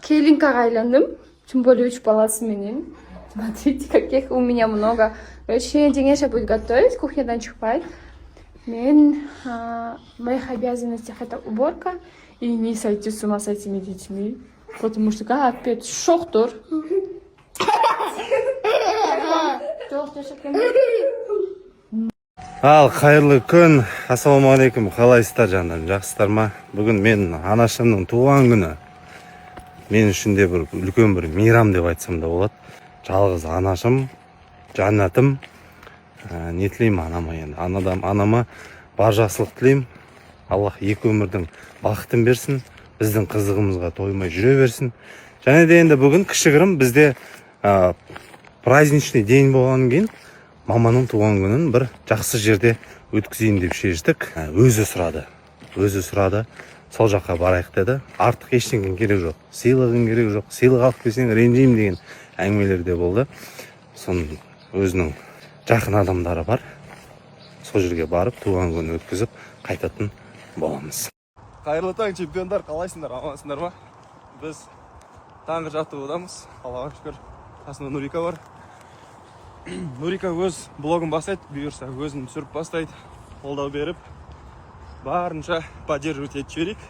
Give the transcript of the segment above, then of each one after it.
Келинкаға айландым. Тем более 3 баласы менен. Смотрите, каких у меня много. Короче, Денеша будет готовить, кухнядан шықпай. Моих обязанностях это уборка и не сойти с ума с этими детьми. Потому что опять шоқтыр. Ал, қайырлы күн. Ассалаумағалейкум. Қалайсыздар жандарым, жақсыздар ма? Бүгін мен анашымның туған күні. Мен үшін де бір үлкен бір мейрам деп айтсам да болады. Жалғыз анашым, жаннатым. Не тілеймін анама енді? Анама бар жақсылық тілеймін. Аллах екі өмірдің бақытын берсін. Біздің қызығымызға тоймай жүре берсін. Және де енді бүгін кішігірім бізде праздничный день болған кейін маманың туған күнін бір жақсы жерде өткізейін деп шештік. Өзі сұрады. Сол жаққа барайық деді. Артық ештеңе керек жоқ. Сыйлығың керек жоқ. Сыйлық алып келсең ренжеймін деген әңгімелер де болды. Соның өзінің жақын адамдары бар. Сол жерге барып туған күн өткізіп қайтатын боламыз. Қайырлы таң, чемпиондар, қалайсыңдар, амансыңдар ма? Біз таңғы жаттығудамыз. Аллаға шүкір. Қасында Нурика бар. Нурика өз блогын бастайды, бұйырса өзін түсіріп бастайды. Қолдау беріп, барынша поддерживать етіп жіберейік.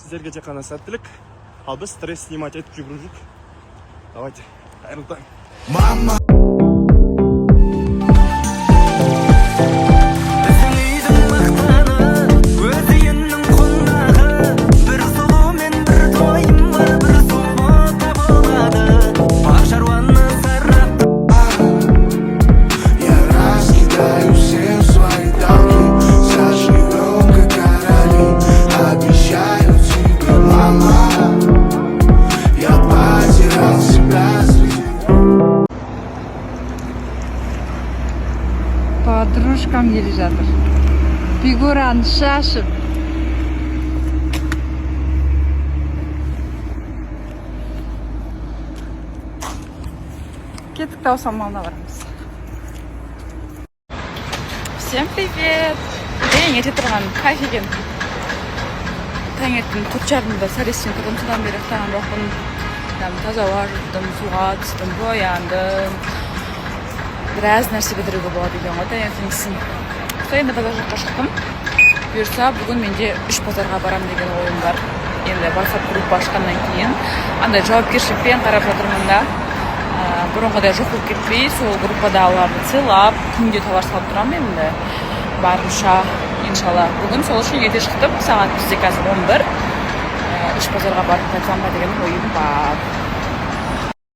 Сіздерге тек қана сәттілік. Ал біз стресс снимать етіп жүгіріп. Давайте, қайырлы таң. Мама! Подружкам келе жатыр. Фигураны шашып. Кеттік, тау самалына барамыз. Всем привет! Мен ерте тұрған кафеден. Таңертең 4:30-да сәрестен тұрдым, содан бері ұйықтаған жоқпын. Таза ауа жұттым, суға түстім, бояндым. Біраз нәрсе бітіруге болады екен ғой таңертеңгісін. Енді базар жаққа шықтым. Бұйырса, бүгін менде 3 базарға барам деген ойым бар. Енді WhatsApp группа ашқаннан кейін андай жауапкершілікпен қарап жатырмын да. Бұрынғыдай жоқ болып кетпей, сол группадағыларды сыйлап, күнде товар салып тұрамын енді. Барынша, иншалла. Бүгін сол үшін ерте шықтым. Сағат бізде қазір 11. 3 базарға барып қайтсам ба деген ойым бар.